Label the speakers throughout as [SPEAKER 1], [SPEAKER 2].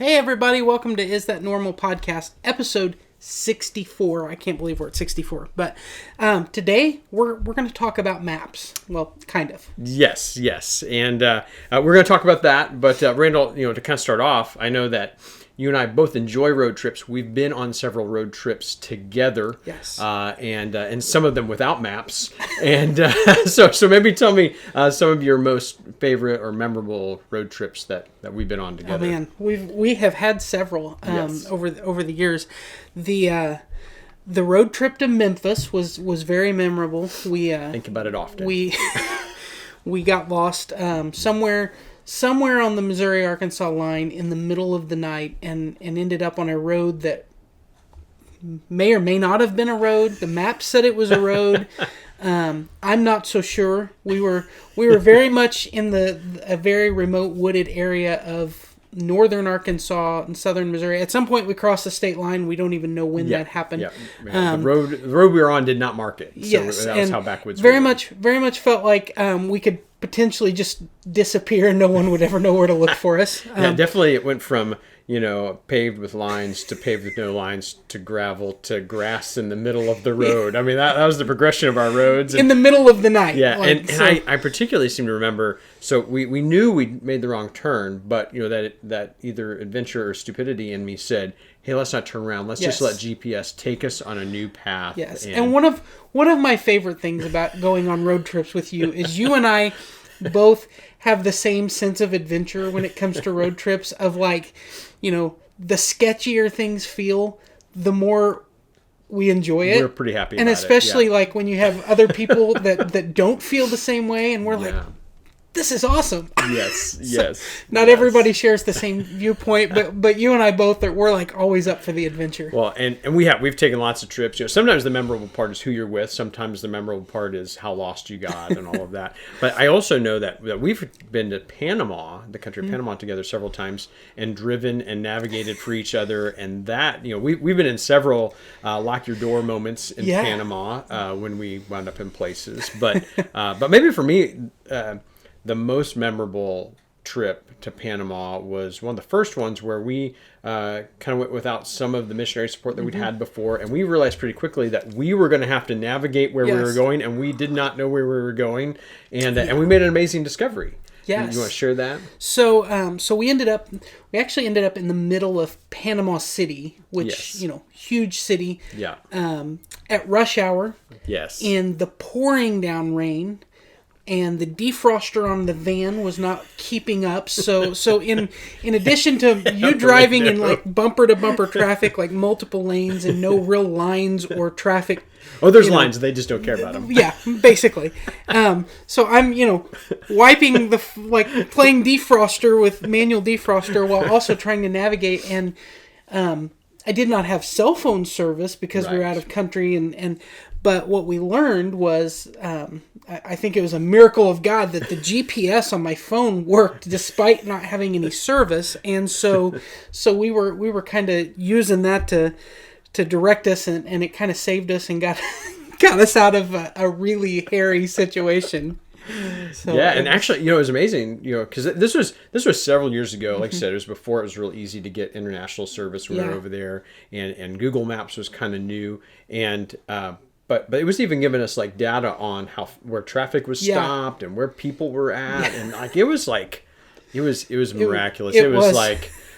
[SPEAKER 1] Hey everybody, welcome to Is That Normal Podcast, episode 64. I can't believe we're at 64. But today we're going to talk about maps. Well, kind of.
[SPEAKER 2] Yes. And we're going to talk about that. But Randall, to kind of start off, I know that you and I both enjoy road trips. We've been on several road trips together.
[SPEAKER 1] Yes.
[SPEAKER 2] And some of them without maps. And so maybe tell me some of your most favorite or memorable road trips that we've been on together.
[SPEAKER 1] Oh man, we have had several over the years. The road trip to Memphis was very memorable. We
[SPEAKER 2] think about it often.
[SPEAKER 1] We got lost somewhere on the Missouri-Arkansas line in the middle of the night and ended up on a road that may or may not have been a road. The map said it was a road. I'm not so sure. We were very much in a very remote wooded area of northern Arkansas and southern Missouri. At some point we crossed the state line. We don't even know when that happened.
[SPEAKER 2] The road we were on did not mark it. So
[SPEAKER 1] yes,
[SPEAKER 2] that was how backwoods
[SPEAKER 1] very much felt like we could potentially just disappear and no one would ever know where to look for us.
[SPEAKER 2] Definitely it went from, paved with lines to paved with no lines to gravel to grass in the middle of the road. I mean, that was the progression of our roads.
[SPEAKER 1] In the middle of the night.
[SPEAKER 2] Yeah, I particularly seem to remember, so we knew we made the wrong turn, but, that either adventure or stupidity in me said, hey, let's not turn around. Let's just let GPS take us on a new path.
[SPEAKER 1] Yes, and one of my favorite things about going on road trips with you is you and I both have the same sense of adventure when it comes to road trips of the sketchier things feel, the more we enjoy it.
[SPEAKER 2] We're pretty happy
[SPEAKER 1] and
[SPEAKER 2] about
[SPEAKER 1] especially
[SPEAKER 2] it,
[SPEAKER 1] when you have other people that don't feel the same way and we're like, this is awesome.
[SPEAKER 2] Yes.
[SPEAKER 1] Not everybody shares the same viewpoint, but you and I both we're like always up for the adventure.
[SPEAKER 2] Well, and we've taken lots of trips. Sometimes the memorable part is who you're with. Sometimes the memorable part is how lost you got and all of that. But I also know that we've been to Panama, the country of Panama, together several times and driven and navigated for each other. And that we've been in several lock your door moments in Panama when we wound up in places. But maybe for me. The most memorable trip to Panama was one of the first ones where we kind of went without some of the missionary support that we'd had before. And we realized pretty quickly that we were going to have to navigate where we were going. And we did not know where we were going. And we made an amazing discovery.
[SPEAKER 1] Yes.
[SPEAKER 2] You want to share that?
[SPEAKER 1] So we actually ended up in the middle of Panama City, which, huge city.
[SPEAKER 2] Yeah.
[SPEAKER 1] At rush hour.
[SPEAKER 2] Yes.
[SPEAKER 1] In the pouring down rain. And the defroster on the van was not keeping up. So in addition to you driving in bumper to bumper traffic, multiple lanes and no real lines or traffic.
[SPEAKER 2] Oh, there's lines. They just don't care about them.
[SPEAKER 1] Yeah, basically. So I'm, wiping playing defroster with manual defroster while also trying to navigate. And I did not have cell phone service because we were out of country. But what we learned was, I think it was a miracle of God that the GPS on my phone worked despite not having any service, and so we were kind of using that to direct us, and it kind of saved us and got us out of a really hairy situation. So,
[SPEAKER 2] and actually, it was amazing, because this was several years ago. Like I said, it was before it was real easy to get international service when we were over there, and Google Maps was kind of new, and But it was even giving us data on where traffic was stopped and where people were at, and it was miraculous. It was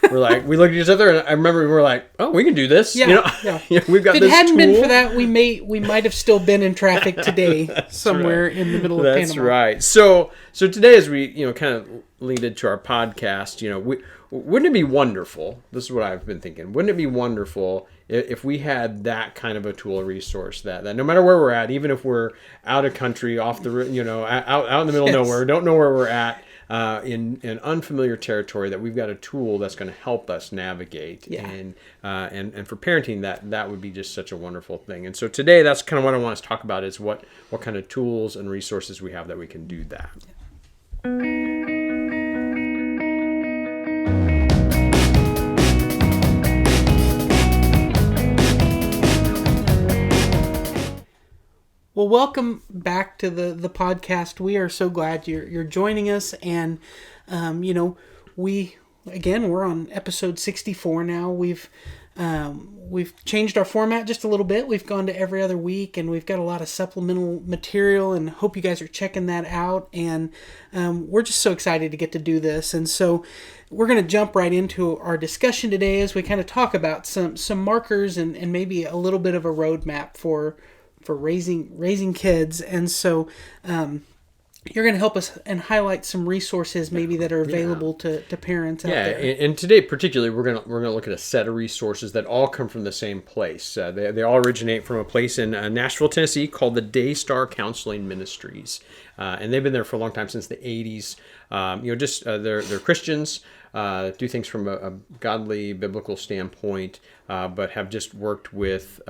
[SPEAKER 2] we looked at each other, and I remember we were like, "Oh, we can do this."
[SPEAKER 1] We've got
[SPEAKER 2] this tool.
[SPEAKER 1] If it hadn't been for that, we might have still been in traffic today somewhere in the middle of Panama.
[SPEAKER 2] That's right. So today, as we kind of lead into our podcast, wouldn't it be wonderful? This is what I've been thinking. Wouldn't it be wonderful if we had that kind of a tool or resource that no matter where we're at, even if we're out of country, off the out in the middle of nowhere, don't know where we're at, in unfamiliar territory, that we've got a tool that's going to help us navigate. And for parenting, that would be just such a wonderful thing. And so today, that's kind of what I want us to talk about is what kind of tools and resources we have that we can do that.
[SPEAKER 1] Well, welcome back to the podcast. We are so glad you're joining us, and we again, we're on episode 64 now. We've changed our format just a little bit. We've gone to every other week, and we've got a lot of supplemental material, and hope you guys are checking that out. And we're just so excited to get to do this. And so we're going to jump right into our discussion today as we kind of talk about some markers and maybe a little bit of a roadmap for raising kids. And so you're going to help us and highlight some resources maybe that are available to parents out there.
[SPEAKER 2] And today particularly we're going to look at a set of resources that all come from the same place. They all originate from a place in Nashville, Tennessee called the Daystar Counseling Ministries. And they've been there for a long time, since the 80s. They're Christians, do things from a godly, biblical standpoint, but have just worked with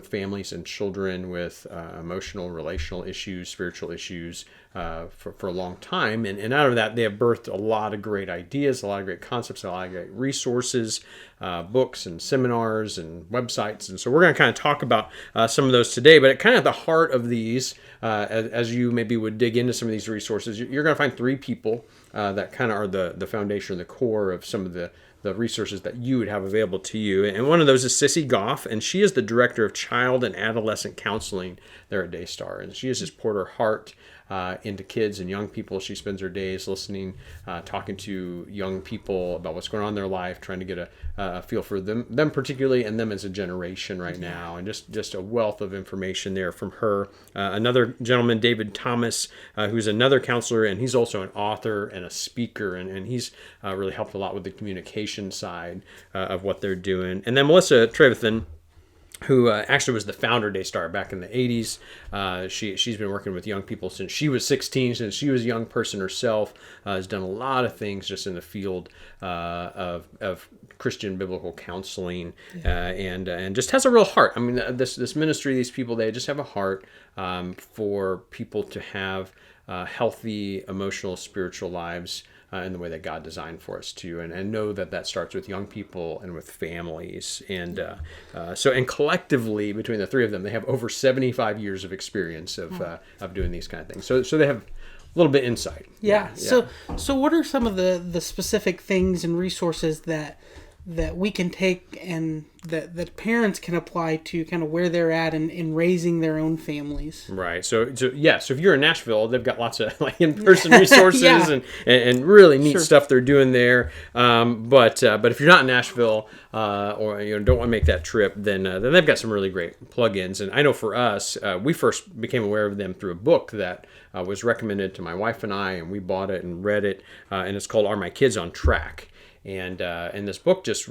[SPEAKER 2] families and children with emotional, relational issues, spiritual issues for a long time. And out of that, they have birthed a lot of great ideas, a lot of great concepts, a lot of great resources, books and seminars and websites. And so we're going to kind of talk about some of those today. But at kind of the heart of these, as you maybe would dig into some of these resources, you're going to find three people that kind of are the foundation, the core of some of the resources that you would have available to you. And one of those is Sissy Goff, and she is the director of child and adolescent counseling there at Daystar. And she has just poured her heart into kids and young people. She spends her days listening, talking to young people about what's going on in their life, trying to get a feel for them particularly, and them as a generation right now. And just a wealth of information there from her. Another gentleman, David Thomas, who's another counselor, and he's also an author and a speaker, and he's really helped a lot with the communication side of what they're doing. And then Melissa Trevethan, who actually was the founder of Daystar back in the 80s. She's been working with young people since she was 16, since she was a young person herself, has done a lot of things just in the field of Christian biblical counseling, and just has a real heart. I mean, this ministry, these people, they just have a heart for people to have healthy, emotional, spiritual lives in the way that God designed for us to, and know that starts with young people and with families. And and collectively, between the three of them, they have over 75 years of experience of doing these kind of things. So they have a little bit insight.
[SPEAKER 1] Yeah. So what are some of the specific things and resources that we can take and that parents can apply to kind of where they're at in raising their own families? Right.
[SPEAKER 2] So if you're in Nashville, they've got lots of in-person resources and really neat stuff they're doing there. But if you're not in Nashville or don't want to make that trip, then they've got some really great plugins. And I know for us, we first became aware of them through a book that was recommended to my wife and I, and we bought it and read it, and it's called "Are My Kids on Track?" And this book just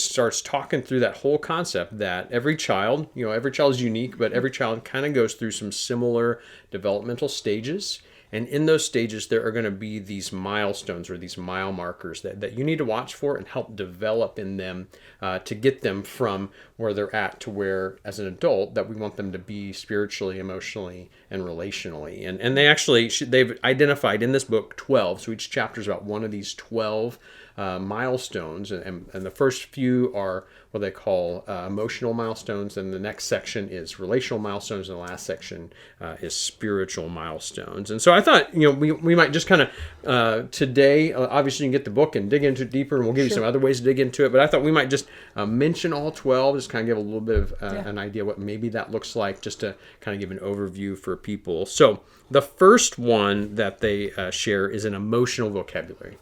[SPEAKER 2] starts talking through that whole concept that every child is unique, but every child kind of goes through some similar developmental stages. And in those stages, there are going to be these milestones or these mile markers that you need to watch for and help develop in them to get them from where they're at to where, as an adult, that we want them to be spiritually, emotionally, and relationally. And they've identified in this book 12, so each chapter is about one of these 12 milestones, and the first few are what they call emotional milestones, and the next section is relational milestones, and the last section is spiritual milestones. And so I thought, we might just kind of today, obviously you can get the book and dig into it deeper, and we'll give you some other ways to dig into it, but I thought we might just mention all 12, just kind of give a little bit of an idea what maybe that looks like, just to kind of give an overview for people. So the first one that they share is an emotional vocabulary.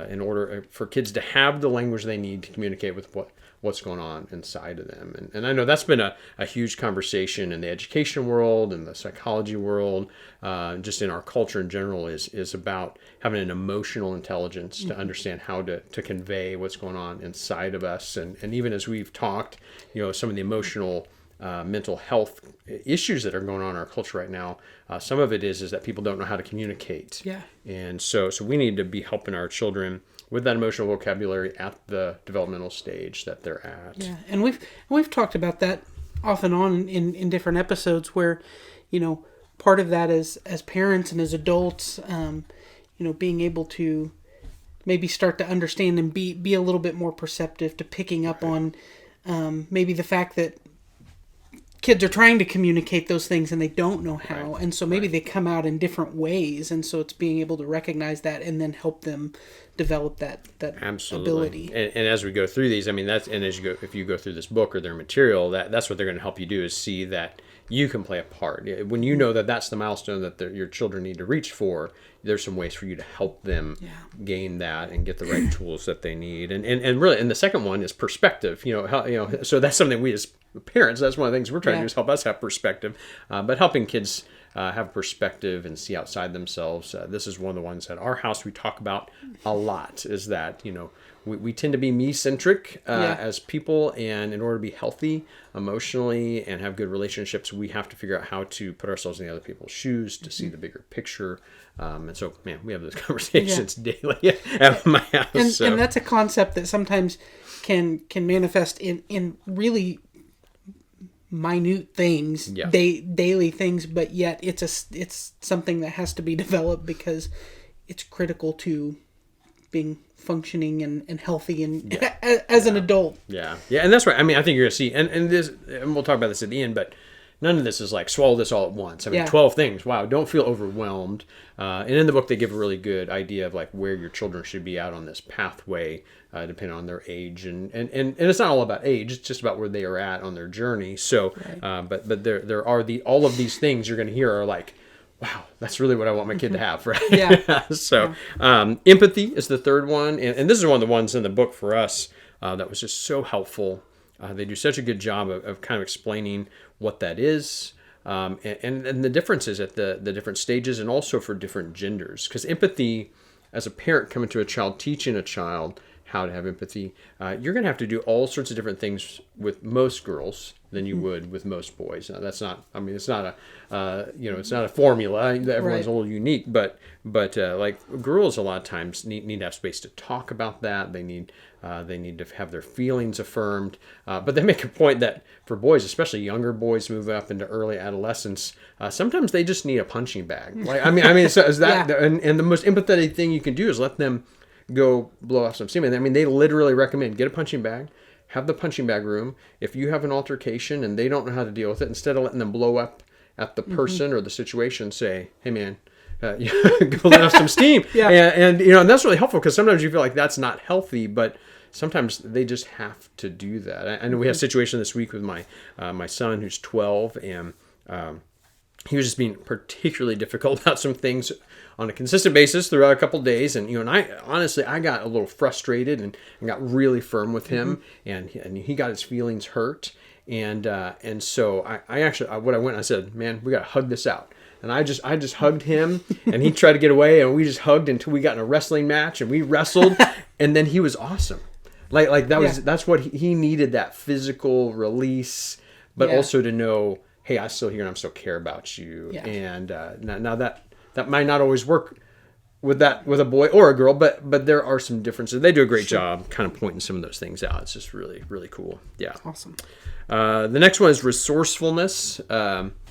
[SPEAKER 2] In order for kids to have the language they need to communicate with what's going on inside of them. And I know that's been a huge conversation in the education world and the psychology world, just in our culture in general, is about having an emotional intelligence to understand how to convey what's going on inside of us. And even as we've talked, some of the emotional mental health issues that are going on in our culture right now, some of it is that people don't know how to communicate.
[SPEAKER 1] Yeah.
[SPEAKER 2] And so we need to be helping our children with that emotional vocabulary at the developmental stage that they're at.
[SPEAKER 1] Yeah, and we've talked about that off and on in different episodes where, part of that is as parents and as adults, being able to maybe start to understand and be a little bit more perceptive to picking up on maybe the fact that kids are trying to communicate those things and they don't know how. Right. And so maybe they come out in different ways. And so it's being able to recognize that and then help them develop that
[SPEAKER 2] Absolutely.
[SPEAKER 1] ability.
[SPEAKER 2] And as we go through these, I mean, if you go through this book or their material, that's what they're going to help you do, is see that you can play a part. When you know that that's the milestone that your children need to reach for, there's some ways for you to help them gain that and get the right tools that they need. And really, and the second one is perspective. So that's something we as parents, that's one of the things we're trying to do, is help us have perspective. But helping kids have perspective and see outside themselves. This is one of the ones at our house we talk about a lot, is that, we tend to be me-centric as people, and in order to be healthy emotionally and have good relationships, we have to figure out how to put ourselves in the other people's shoes to see the bigger picture. And so, man, we have those conversations daily at my house.
[SPEAKER 1] And that's a concept that sometimes can manifest in really minute things, daily things, but yet it's something that has to be developed because it's critical to being functioning and healthy and as an adult.
[SPEAKER 2] And that's right. I mean, I think you're gonna see, and we'll talk about this at the end, but none of this is like swallow this all at once. I mean, 12 things. Wow, don't feel overwhelmed. And in the book, they give a really good idea of like where your children should be out on this pathway, depending on their age, and it's not all about age. It's just about where they are at on their journey. So, but there are all of these things you're going to hear are like, wow, that's really what I want my kid to have, right? So, empathy is the third one, and this is one of the ones in the book for us that was just so helpful. They do such a good job of kind of explaining what that is, and the differences at the different stages, and also for different genders. Because empathy, as a parent coming to a child, teaching a child how to have empathy, you're going to have to do all sorts of different things with most girls than you would with most boys. Now, that's not, I mean, it's not it's not a formula. Everyone's a little unique, but like girls a lot of times need to have space to talk about that. They need to have their feelings affirmed. But they make a point that for boys, especially younger boys moving up into early adolescence, sometimes they just need a punching bag. Like, I mean, so is that, and the most empathetic thing you can do is let them go blow off some steam. And I mean, they literally recommend get a punching bag, have the punching bag room. If you have an altercation and they don't know how to deal with it, instead of letting them blow up at the person or the situation, say, hey man, go let off some steam. And that's really helpful, because sometimes you feel like that's not healthy, but sometimes they just have to do that. I know we had a situation this week with my son who's 12, and he was just being particularly difficult about some things on a consistent basis throughout a couple of days. And, and I honestly got a little frustrated and got really firm with him, and he got his feelings hurt. And so I actually, I said, man, we got to hug this out. And I just hugged him, and he tried to get away, and we just hugged until we got in a wrestling match, and we wrestled, and then he was awesome. Like that's what he needed, that physical release, but also to know, hey, I'm still here and I'm still care about you. And now that might not always work with a boy or a girl, but there are some differences. They do a great job kind of pointing some of those things out. It's just really, really cool. Yeah.
[SPEAKER 1] Awesome.
[SPEAKER 2] The next one is resourcefulness.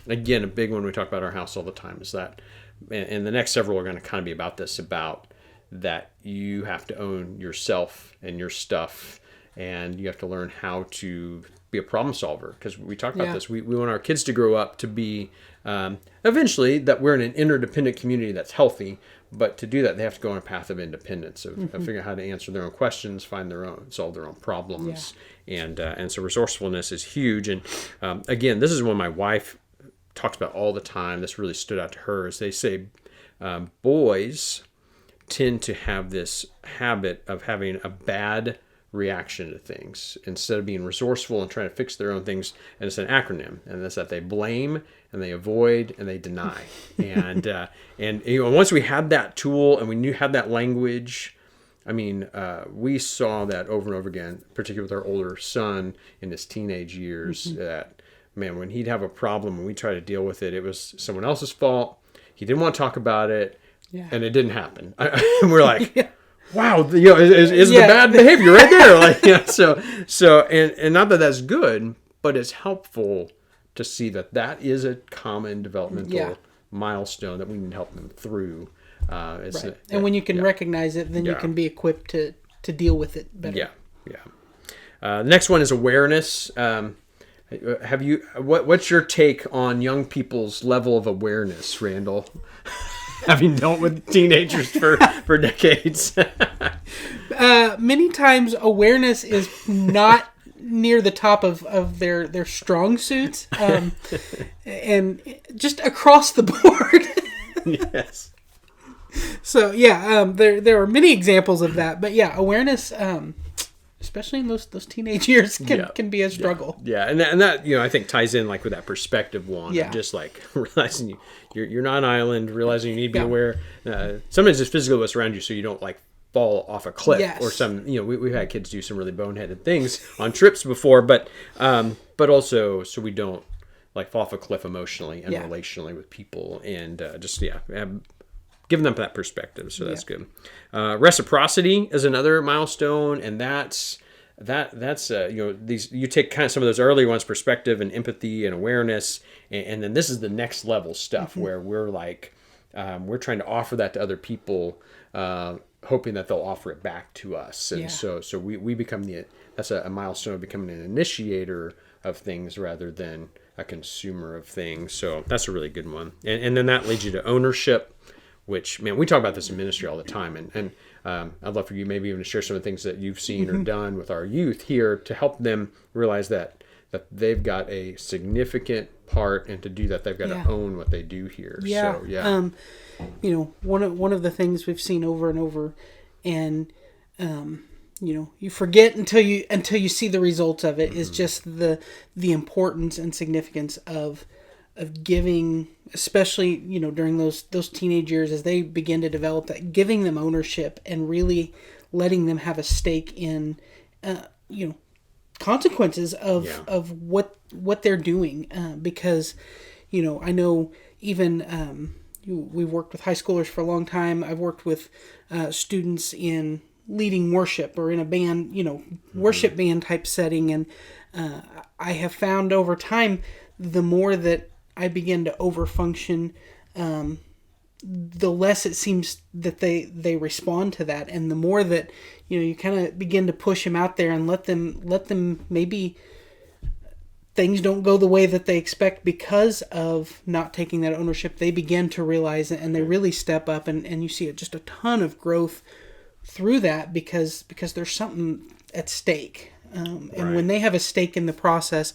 [SPEAKER 2] Again, a big one we talk about at our house all the time is that, and the next several are going to kind of be about this, about that you have to own yourself and your stuff, and you have to learn how to be a problem solver, because we talked about this. We want our kids to grow up to be eventually that we're in an interdependent community that's healthy, but to do that they have to go on a path of independence, of figuring out how to answer their own questions, solve their own problems, and so resourcefulness is huge. And again, this is one my wife talks about all the time. This really stood out to her, is they say boys tend to have this habit of having a bad reaction to things instead of being resourceful and trying to fix their own things. And it's an acronym, and that's that they blame and they avoid and they deny. And once we had that tool and we had that language, I mean, we saw that over and over again, particularly with our older son in his teenage years, that, man, when he'd have a problem and we try to deal with it, it was someone else's fault. He didn't want to talk about it, and it didn't happen. And we're like, wow, is the bad behavior right there? Like, so, and not that that's good, but it's helpful to see that is a common developmental milestone that we need to help them through.
[SPEAKER 1] And when you can recognize it, then you can be equipped to deal with it better.
[SPEAKER 2] The next one is awareness. What's your take on young people's level of awareness, Randall? having dealt with teenagers for decades.
[SPEAKER 1] Many times awareness is not near the top of their strong suits, and just across the board.
[SPEAKER 2] Yes.
[SPEAKER 1] So yeah, there are many examples of that, but yeah, awareness, especially in those teenage years, can be a struggle.
[SPEAKER 2] Yeah, and that I think ties in like with that perspective one, of just like realizing you're not an island, realizing you need to be aware. Sometimes it's physically what's around you, so you don't like fall off a cliff or some. We've had kids do some really boneheaded things on trips before, but also so we don't like fall off a cliff emotionally and relationally with people, and giving them that perspective. So that's good. Reciprocity is another milestone, and that's these, you take kind of some of those earlier ones, perspective and empathy and awareness, and then this is the next level stuff where we're like we're trying to offer that to other people, hoping that they'll offer it back to us. And so we become that's a milestone of becoming an initiator of things rather than a consumer of things. So that's a really good one. And then that leads you to ownership, which, man, we talk about this in ministry all the time. And I'd love for you maybe even to share some of the things that you've seen or done with our youth here to help them realize that they've got a significant part, and to do that, they've got to own what they do here.
[SPEAKER 1] Yeah.
[SPEAKER 2] So, yeah.
[SPEAKER 1] One of the things we've seen over and over, and you forget until you see the results of it, is just the importance and significance of giving, especially during those teenage years as they begin to develop that, giving them ownership and really letting them have a stake in consequences of what they're doing, because I know even we've worked with high schoolers for a long time. I've worked with students in leading worship or in a band, worship band type setting, and I have found over time, the more that I begin to overfunction, the less it seems that they respond to that, and the more that you kind of begin to push them out there and let them maybe things don't go the way that they expect because of not taking that ownership, they begin to realize it, and they really step up, and you see just a ton of growth through that because there's something at stake, and when they have a stake in the process,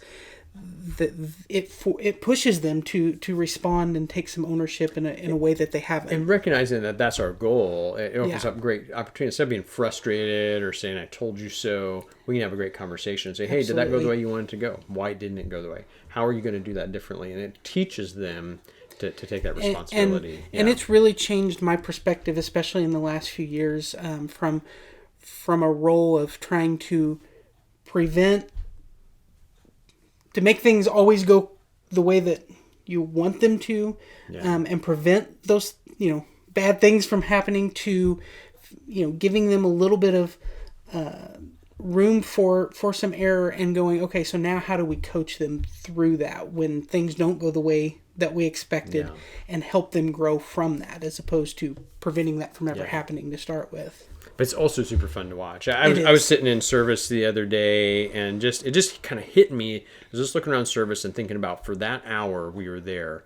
[SPEAKER 1] it pushes them to respond and take some ownership in a way that they haven't.
[SPEAKER 2] And recognizing that that's our goal, it opens up great opportunities. Instead of being frustrated or saying, I told you so, we can have a great conversation and say, hey, did that go the way you wanted to go? Why didn't it go the way? How are you going to do that differently? And it teaches them to take that responsibility.
[SPEAKER 1] And it's really changed my perspective, especially in the last few years, from a role of trying to make things always go the way that you want them to, and prevent those, bad things from happening, to, giving them a little bit of room for some error, and going, okay, so now how do we coach them through that when things don't go the way that we expected, and help them grow from that, as opposed to preventing that from ever happening to start with.
[SPEAKER 2] But it's also super fun to watch. I was sitting in service the other day, and it just kind of hit me. I was just looking around service and thinking about, for that hour we were there,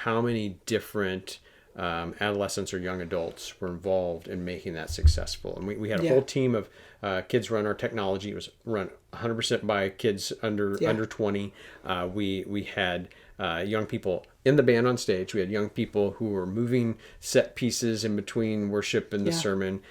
[SPEAKER 2] how many different adolescents or young adults were involved in making that successful. And we had a whole team of kids run our technology. It was run 100% by kids under 20. We had young people in the band on stage. We had young people who were moving set pieces in between worship and the sermon.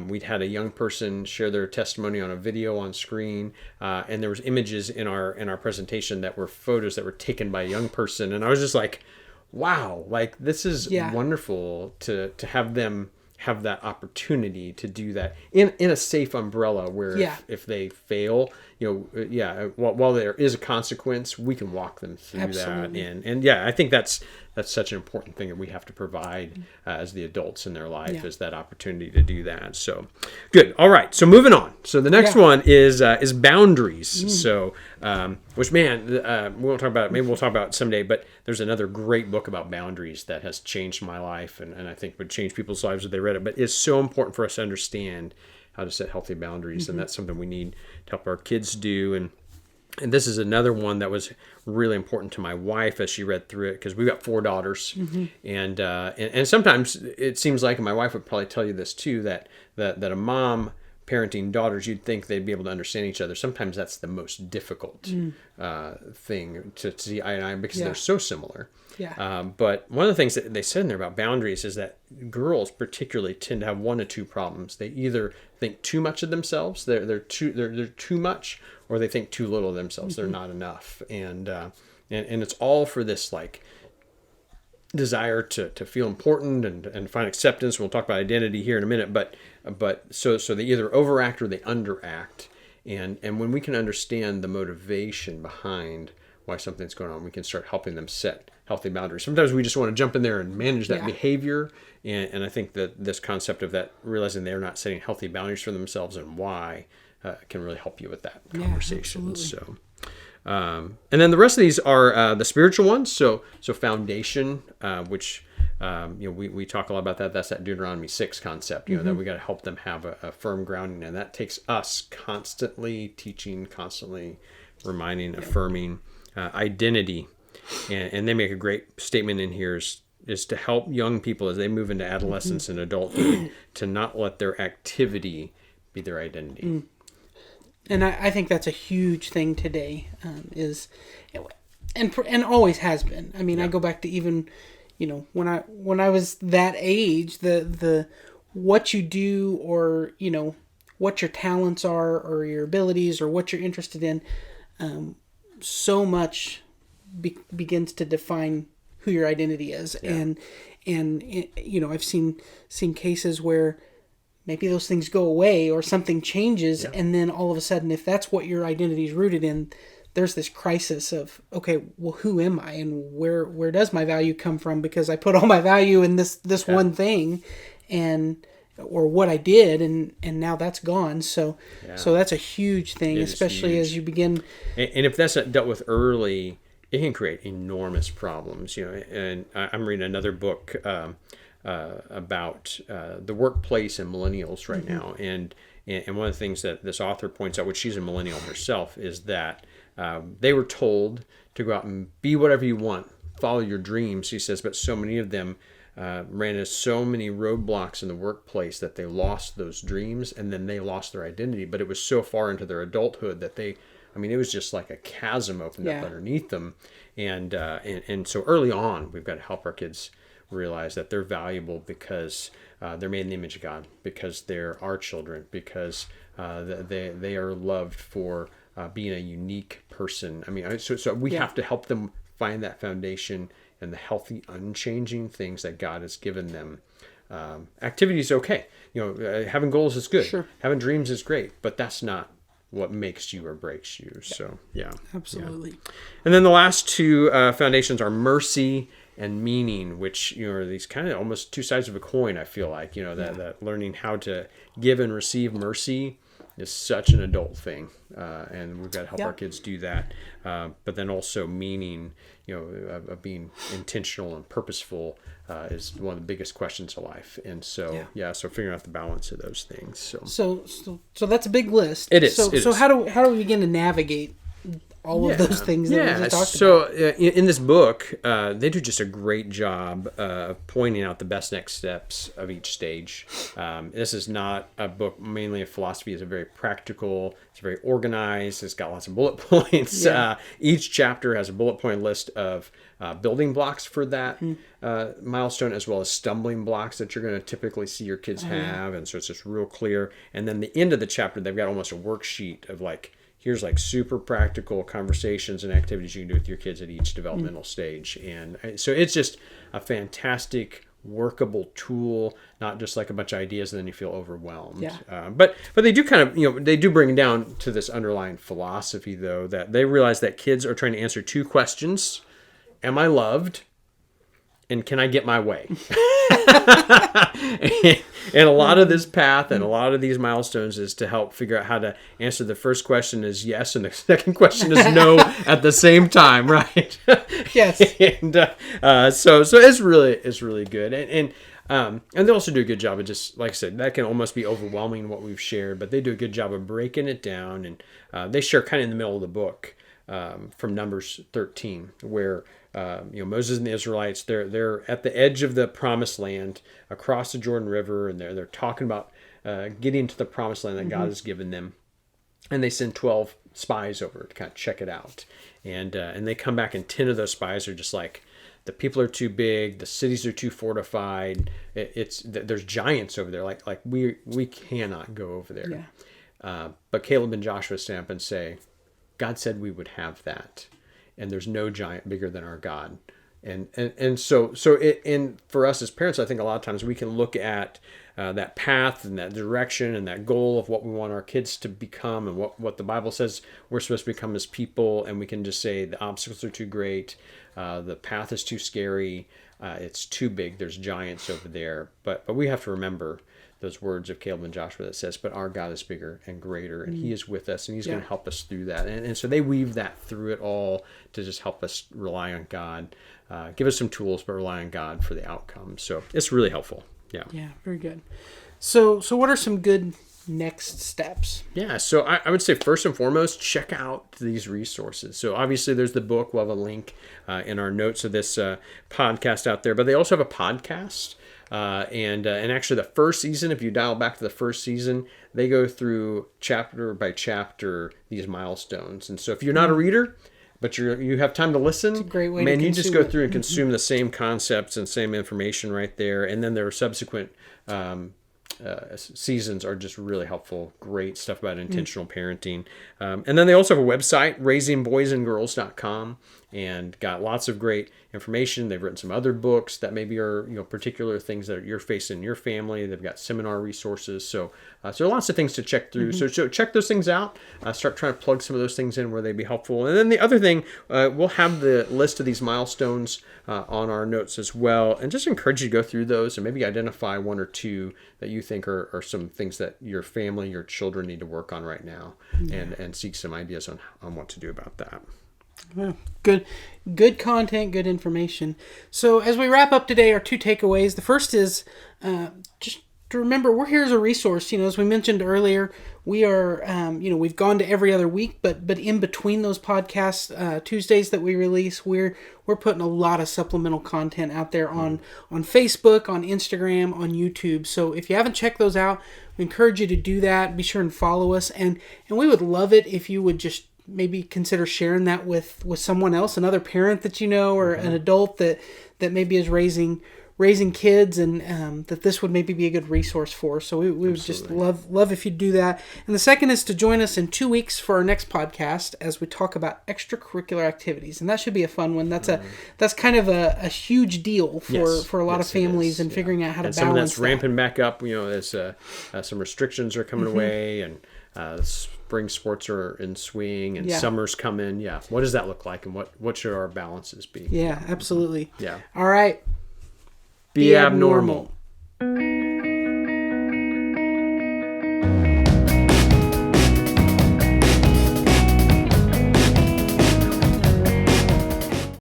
[SPEAKER 2] We'd had a young person share their testimony on a video on screen, and there was images in our presentation that were photos that were taken by a young person. And I was just like, wow, like this is wonderful to have them have that opportunity to do that in a safe umbrella where if they fail, while there is a consequence, we can walk them through that. And I think that's such an important thing that we have to provide as the adults in their life, is that opportunity to do that. So good. All right. So moving on. So the next one is boundaries. So, which, man, we won't talk about it. Maybe we'll talk about it someday, but there's another great book about boundaries that has changed my life, and I think would change people's lives if they read it. But it's so important for us to understand how to set healthy boundaries, and that's something we need to help our kids do. And And this is another one that was really important to my wife as she read through it, because we've got 4 daughters, and sometimes it seems like, and my wife would probably tell you this too, that a mom parenting daughters, you'd think they'd be able to understand each other. Sometimes that's the most difficult thing to see eye to eye, because they're so similar.
[SPEAKER 1] Yeah.
[SPEAKER 2] But one of the things that they said in there about boundaries is that girls particularly tend to have 1 of 2 problems. They either think too much of themselves, they're too much, or they think too little of themselves. They're not enough, and it's all for this like desire to feel important and find acceptance. We'll talk about identity here in a minute, but so they either overact or they underact, and when we can understand the motivation behind why something's going on, we can start helping them set healthy boundaries. Sometimes we just want to jump in there and manage that behavior, and I think that this concept of that, realizing they're not setting healthy boundaries for themselves and why, can really help you with that conversation.
[SPEAKER 1] Absolutely.
[SPEAKER 2] And then the rest of these are the spiritual ones. So foundation, which we talk a lot about that. That's that Deuteronomy 6 concept. That we got to help them have a firm grounding, and that takes us constantly teaching, constantly reminding, affirming identity. And they make a great statement in here is to help young people as they move into adolescence and adulthood to not let their activity be their identity.
[SPEAKER 1] And I think that's a huge thing today, and always has been. I mean, I go back to even, when I was that age, the what you do, or what your talents are, or your abilities, or what you're interested in, so much begins to define who your identity is. And I've seen cases where maybe those things go away or something changes, and then all of a sudden, if that's what your identity is rooted in, there's this crisis of, okay, well, who am I, and where does my value come from? Because I put all my value in this one thing, or what I did, and now that's gone. So that's a huge thing, especially as you begin.
[SPEAKER 2] And if that's not dealt with early, it can create enormous problems. And I'm reading another book about the workplace and millennials right now, and one of the things that this author points out, which she's a millennial herself, is that they were told to go out and be whatever you want, follow your dreams, he says, but so many of them ran into so many roadblocks in the workplace that they lost those dreams, and then they lost their identity. But it was so far into their adulthood that it was just like a chasm opened up underneath them, and so early on, we've got to help our kids realize that they're valuable because they're made in the image of God, because they're our children, because they are loved for being a unique person. I mean, so we have to help them find that foundation and the healthy, unchanging things that God has given them. Activity is okay. Having goals is good. Sure. Having dreams is great, but that's not what makes you or breaks you. So,
[SPEAKER 1] absolutely.
[SPEAKER 2] Yeah. And then the last 2 foundations are mercy and meaning, which are these kind of almost 2 sides of a coin. I feel like that learning how to give and receive mercy is such an adult thing, and we've got to help our kids do that. But then also meaning, of being intentional and purposeful is one of the biggest questions of life. And so so figuring out the balance of those things.
[SPEAKER 1] So that's a big list.
[SPEAKER 2] It is.
[SPEAKER 1] So how do we begin to navigate all of those things that we just talked about?
[SPEAKER 2] So in this book, they do just a great job of pointing out the best next steps of each stage. This is not a book mainly of philosophy. It's a very practical, it's very organized, it's got lots of bullet points. Each chapter has a bullet point list of building blocks for that milestone, as well as stumbling blocks that you're going to typically see your kids have. And so it's just real clear. And then the end of the chapter, they've got almost a worksheet of here's super practical conversations and activities you can do with your kids at each developmental stage. And so it's just a fantastic workable tool, not just like a bunch of ideas and then you feel overwhelmed. But they do kind of, they do bring it down to this underlying philosophy, though, that they realize that kids are trying to answer 2 questions. Am I loved? And can I get my way? And a lot of this path and a lot of these milestones is to help figure out how to answer the first question is yes, and the second question is no at the same time, right?
[SPEAKER 1] Yes.
[SPEAKER 2] And so it's really good. And they also do a good job of just, like I said, that can almost be overwhelming what we've shared, but they do a good job of breaking it down, and they share kind of in the middle of the book from Numbers 13, where Moses and the Israelites, they're at the edge of the Promised Land, across the Jordan River, and they're talking about getting to the Promised Land that God has given them, and they send 12 spies over to kind of check it out, and they come back, and 10 of those spies are just like, the people are too big, the cities are too fortified. There's giants over there. Like we cannot go over there. Yeah. But Caleb and Joshua stand up and say, God said we would have that, and there's no giant bigger than our God. And so for us as parents, I think a lot of times we can look at that path and that direction and that goal of what we want our kids to become and what the Bible says we're supposed to become as people, and we can just say the obstacles are too great, the path is too scary, it's too big, there's giants over there. But we have to remember those words of Caleb and Joshua that says, but our God is bigger and greater, and he is with us, and he's going to help us through that. And so they weave that through it all to just help us rely on God, give us some tools, but rely on God for the outcome. So it's really helpful. Yeah.
[SPEAKER 1] Yeah, very good. So what are some good next steps?
[SPEAKER 2] Yeah, so I would say first and foremost, check out these resources. So obviously there's the book. We'll have a link in our notes of this podcast out there, but they also have a podcast. And actually the first season, if you dial back to the first season, they go through chapter by chapter these milestones. And so if you're not a reader, but you have time to listen,
[SPEAKER 1] it's a great way
[SPEAKER 2] man,
[SPEAKER 1] to
[SPEAKER 2] you just go through and consume the same concepts and same information right there. And then there are subsequent seasons are just really helpful. Great stuff about intentional parenting. And then they also have a website, raisingboysandgirls.com, and got lots of great information. They've written some other books that maybe are particular things that you're facing in your family. They've got seminar resources. So there are lots of things to check through. So check those things out. Start trying to plug some of those things in where they'd be helpful. And then the other thing, we'll have the list of these milestones on our notes as well. And just encourage you to go through those and maybe identify one or two that you think are some things that your family, your children need to work on right now, and seek some ideas on what to do about that.
[SPEAKER 1] Well, good content, good information. So as we wrap up today, our two takeaways. The first is just to remember we're here as a resource. As we mentioned earlier, we are we've gone to every other week, but in between those podcasts, Tuesdays that we release, we're putting a lot of supplemental content out there on Facebook, on Instagram, on YouTube. So if you haven't checked those out, we encourage you to do that. Be sure and follow us, and we would love it if you would just maybe consider sharing that with someone else, another parent that you know, or an adult that maybe is raising kids, and that this would maybe be a good resource for. So we would just love if you'd do that. And the second is to join us in 2 weeks for our next podcast as we talk about extracurricular activities, and that should be a fun one. That's kind of a huge deal for a lot of families, and figuring out how to balance
[SPEAKER 2] some of that's
[SPEAKER 1] that.
[SPEAKER 2] ramping back up. As some restrictions are coming away, and spring sports are in swing, and summer's coming. Yeah, what does that look like, and what should our balances be?
[SPEAKER 1] Yeah, absolutely.
[SPEAKER 2] Yeah.
[SPEAKER 1] All right.
[SPEAKER 2] Be abnormal.